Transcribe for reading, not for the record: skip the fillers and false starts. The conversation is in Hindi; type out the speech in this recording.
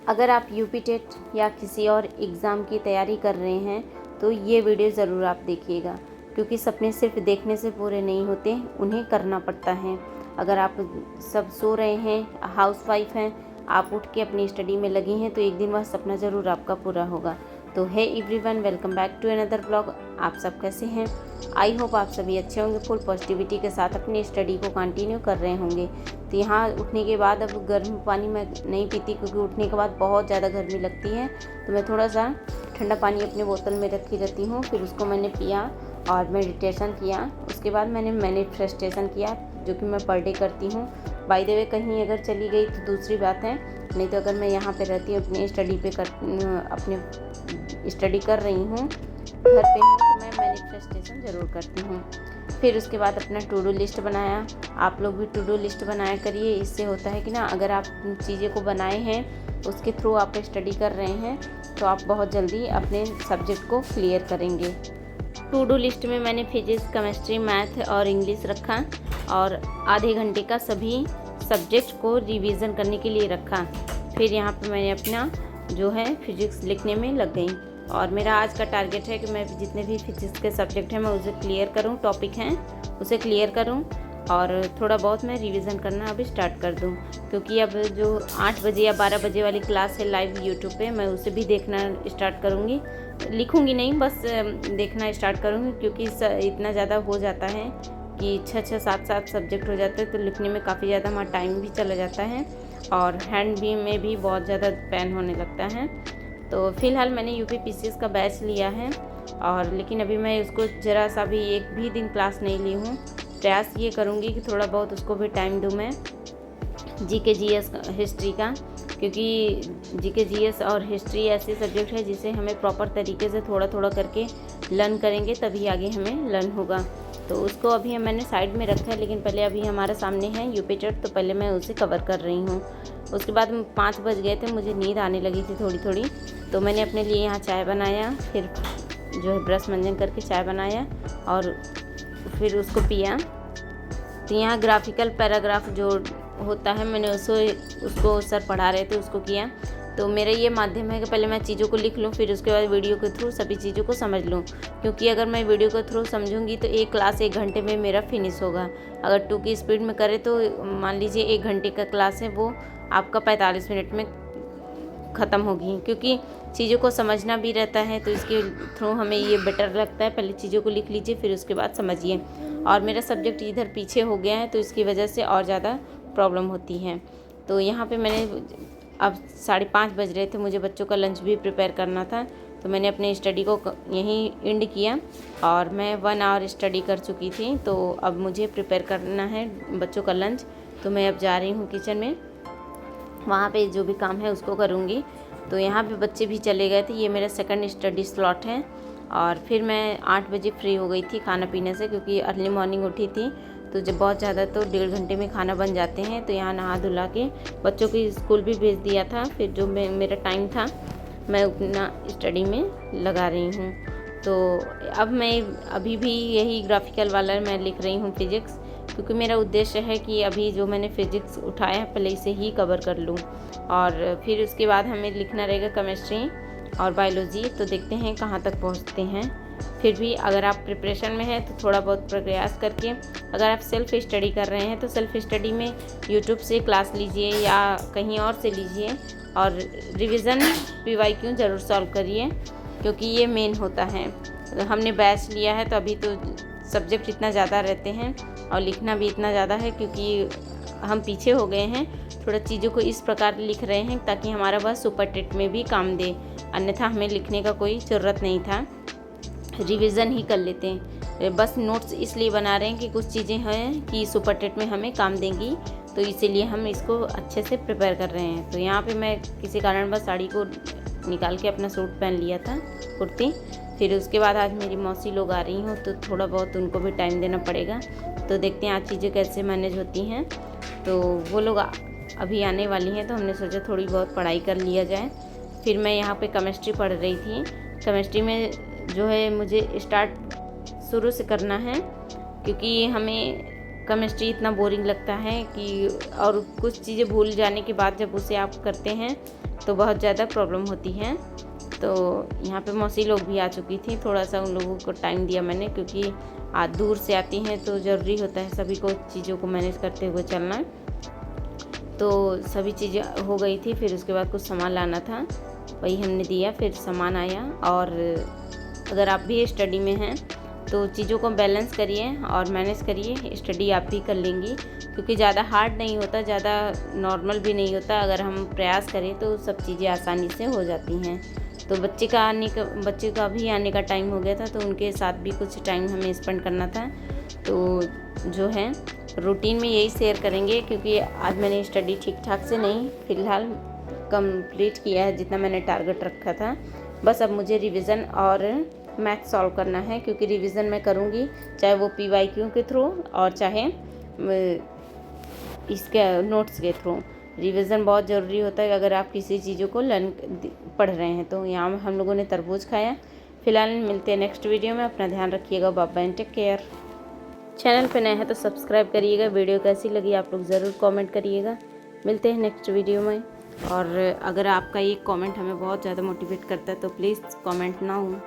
अगर आप यूपी टेट या किसी और एग्ज़ाम की तैयारी कर रहे हैं तो ये वीडियो ज़रूर आप देखिएगा, क्योंकि सपने सिर्फ देखने से पूरे नहीं होते, उन्हें करना पड़ता है। अगर आप सब सो रहे हैं, हाउसवाइफ हैं, आप उठ के अपनी स्टडी में लगी हैं, तो एक दिन वह सपना ज़रूर आपका पूरा होगा। तो hey everyone, welcome back to another blog. आप सब कैसे हैं? आई होप आप सभी अच्छे होंगे, फुल पॉजिटिविटी के साथ अपनी स्टडी को कंटिन्यू कर रहे होंगे। तो यहाँ उठने के बाद अब गर्म पानी मैं नहीं पीती, क्योंकि उठने के बाद बहुत ज़्यादा गर्मी लगती है। तो मैं थोड़ा सा ठंडा पानी अपने बोतल में रखी रहती हूँ, फिर उसको मैंने पिया और मेडिटेशन किया। उसके बाद मैंने मैनिफेस्टेशन किया, जो कि मैं पर डे करती हूँ। बाय द वे, कहीं अगर चली गई तो दूसरी बात है, नहीं तो अगर मैं यहाँ पे रहती हूँ, अपनी स्टडी कर रही हूँ, घर पे हूँ, तो मैं मैनिफेस्टेशन ज़रूर करती हूँ। फिर उसके बाद अपना टू डू लिस्ट बनाया। आप लोग भी टू डू लिस्ट बनाया करिए। इससे होता है कि ना, अगर आप चीज़ें को बनाए हैं, उसके थ्रू आप स्टडी कर रहे हैं, तो आप बहुत जल्दी अपने सब्जेक्ट को क्लियर करेंगे। टू डू लिस्ट में मैंने फिजिक्स, केमिस्ट्री, मैथ और इंग्लिश रखा, और आधे घंटे का सभी सब्जेक्ट को रिवीजन करने के लिए रखा। फिर यहाँ पे मैंने अपना जो है फिजिक्स लिखने में लग गई, और मेरा आज का टारगेट है कि मैं जितने भी फिजिक्स के सब्जेक्ट हैं मैं उसे क्लियर करूं, टॉपिक हैं उसे क्लियर करूं, और थोड़ा बहुत मैं रिवीजन करना अभी स्टार्ट कर दूं। क्योंकि अब जो 8 बजे या 12 बजे वाली क्लास है लाइव यूट्यूब पे, मैं उसे भी देखना स्टार्ट करूंगी। लिखूंगी नहीं, बस देखना स्टार्ट करूंगी, क्योंकि इतना ज़्यादा हो जाता है कि 6-6, 7-7 सब्जेक्ट हो जाते हैं, तो लिखने में काफ़ी ज़्यादा हमारा टाइम भी चला जाता है, और हैंड भी में भी बहुत ज़्यादा पेन होने लगता है। तो फ़िलहाल मैंने यूपीपीसीएस का बैच लिया है, और लेकिन अभी मैं उसको ज़रा सा भी एक भी दिन क्लास नहीं ली हूँ। प्रयास ये करूँगी कि थोड़ा बहुत उसको भी टाइम दूँ मैं, जीके जीएस हिस्ट्री का, क्योंकि जीके जीएस और हिस्ट्री ऐसे सब्जेक्ट है जिसे हमें प्रॉपर तरीके से थोड़ा थोड़ा करके लर्न करेंगे, तभी आगे हमें लर्न होगा। तो उसको अभी मैंने साइड में रखा है, लेकिन पहले अभी हमारे सामने है यूपी टेट, तो पहले मैं उसे कवर कर रही हूँ। उसके बाद 5 बज गए थे, मुझे नींद आने लगी थी थोड़ी थोड़ी, तो मैंने अपने लिए यहाँ चाय बनाया, फिर जो है ब्रश मंजन करके चाय बनाया और फिर उसको पिया। तो यहाँ ग्राफिकल पैराग्राफ जो होता है, मैंने उसको सर पढ़ा रहे थे, उसको किया। तो मेरा ये माध्यम है कि पहले मैं चीज़ों को लिख लूँ, फिर उसके बाद वीडियो के थ्रू सभी चीज़ों को समझ लूँ। क्योंकि अगर मैं वीडियो के थ्रू समझूंगी तो एक क्लास 1 घंटे में मेरा फिनिश होगा। अगर 2 की स्पीड में करें तो मान लीजिए 1 घंटे का क्लास है, वो आपका 45 मिनट में ख़त्म होगी, क्योंकि चीज़ों को समझना भी रहता है। तो इसके थ्रू हमें ये बेटर लगता है, पहले चीज़ों को लिख लीजिए, फिर उसके बाद समझिए। और मेरा सब्जेक्ट इधर पीछे हो गया है, तो इसकी वजह से और ज़्यादा प्रॉब्लम होती है। तो यहाँ पे मैंने अब 5:30 बज रहे थे, मुझे बच्चों का लंच भी प्रिपेयर करना था, तो मैंने अपनी स्टडी को यहीं एंड किया, और मैं 1 आवर स्टडी कर चुकी थी। तो अब मुझे प्रिपेयर करना है बच्चों का लंच, तो मैं अब जा रही हूँ किचन में, वहाँ पे जो भी काम है उसको करूँगी। तो यहाँ पे बच्चे भी चले गए थे, ये मेरा सेकंड स्टडी स्लॉट है। और फिर मैं 8 बजे फ्री हो गई थी खाना पीने से, क्योंकि अर्ली मॉर्निंग उठी थी, तो जब बहुत ज़्यादा तो 1.5 घंटे में खाना बन जाते हैं। तो यहाँ नहा धुला के बच्चों की स्कूल भी भेज दिया था, फिर जो मेरा टाइम था मैं अपना स्टडी में लगा रही हूँ। तो अब मैं अभी भी यही ग्राफिकल वाला मैं लिख रही हूँ फिज़िक्स, क्योंकि मेरा उद्देश्य है कि अभी जो मैंने फिज़िक्स उठाया है पहले इसे ही कवर कर लूँ, और फिर उसके बाद हमें लिखना रहेगा केमिस्ट्री और बायोलॉजी। तो देखते हैं कहाँ तक पहुँचते हैं। फिर भी अगर आप प्रिपरेशन में हैं तो थोड़ा बहुत प्रयास करके, अगर आप सेल्फ़ स्टडी कर रहे हैं तो सेल्फ़ स्टडी में यूट्यूब से क्लास लीजिए या कहीं और से लीजिए, और रिवीजन PYQ ज़रूर सॉल्व करिए, क्योंकि ये मेन होता है। हमने बैच लिया है तो अभी तो सब्जेक्ट इतना ज़्यादा रहते हैं और लिखना भी इतना ज़्यादा है, क्योंकि हम पीछे हो गए हैं। थोड़ा चीज़ों को इस प्रकार लिख रहे हैं ताकि हमारा बस सुपर टेट में भी काम दे, अन्यथा हमें लिखने का कोई ज़रूरत नहीं था, रिवीजन ही कर लेते हैं। बस नोट्स इसलिए बना रहे हैं कि कुछ चीज़ें हैं कि सुपर टेट में हमें काम देंगी, तो इसीलिए हम इसको अच्छे से प्रिपेयर कर रहे हैं। तो यहाँ पे मैं किसी कारण बस साड़ी को निकाल के अपना सूट पहन लिया था, कुर्ती। फिर उसके बाद आज मेरी मौसी लोग आ रही हूँ, तो थोड़ा बहुत उनको भी टाइम देना पड़ेगा। तो देखते हैं आज चीज़ें कैसे मैनेज होती हैं। तो वो लोग अभी आने वाली हैं, तो हमने सोचा थोड़ी बहुत पढ़ाई कर लिया जाए। फिर मैं यहाँ पे केमिस्ट्री पढ़ रही थी। केमिस्ट्री में जो है मुझे स्टार्ट शुरू से करना है, क्योंकि हमें केमिस्ट्री इतना बोरिंग लगता है कि, और कुछ चीज़ें भूल जाने के बाद जब उसे आप करते हैं तो बहुत ज़्यादा प्रॉब्लम होती है। तो यहाँ पे मौसी लोग भी आ चुकी थी, थोड़ा सा उन लोगों को टाइम दिया मैंने, क्योंकि आज दूर से आती हैं तो ज़रूरी होता है सभी को चीज़ों को मैनेज करते हुए चलना। तो सभी चीज़ें हो गई थी, फिर उसके बाद कुछ सामान लाना था, वही हमने दिया, फिर सामान आया। और अगर आप भी स्टडी में हैं तो चीज़ों को बैलेंस करिए और मैनेज करिए, स्टडी आप भी कर लेंगी, क्योंकि ज़्यादा हार्ड नहीं होता, ज़्यादा नॉर्मल भी नहीं होता। अगर हम प्रयास करें तो सब चीज़ें आसानी से हो जाती हैं। तो बच्चे का भी आने का टाइम हो गया था, तो उनके साथ भी कुछ टाइम हमें स्पेंड करना था। तो जो है रूटीन में यही शेयर करेंगे, क्योंकि आज मैंने स्टडी ठीक ठाक से नहीं फ़िलहाल कंप्लीट किया है जितना मैंने टारगेट रखा था। बस अब मुझे रिवीजन और मैथ सॉल्व करना है, क्योंकि रिवीजन मैं करूँगी चाहे वो PYQ के थ्रू और चाहे इसके नोट्स के थ्रू। रिवीजन बहुत ज़रूरी होता है अगर आप किसी चीज़ों को पढ़ रहे हैं। तो यहाँ हम लोगों ने तरबूज खाया। फिलहाल मिलते हैं नेक्स्ट वीडियो में। अपना ध्यान रखिएगा। Bye bye, take care. Channel पे नए हैं तो सब्सक्राइब करिएगा। वीडियो कैसी लगी आप लोग ज़रूर कमेंट करिएगा। मिलते हैं नेक्स्ट वीडियो में। और अगर आपका एक कमेंट हमें बहुत ज़्यादा मोटिवेट करता है तो प्लीज़ कमेंट ना हो।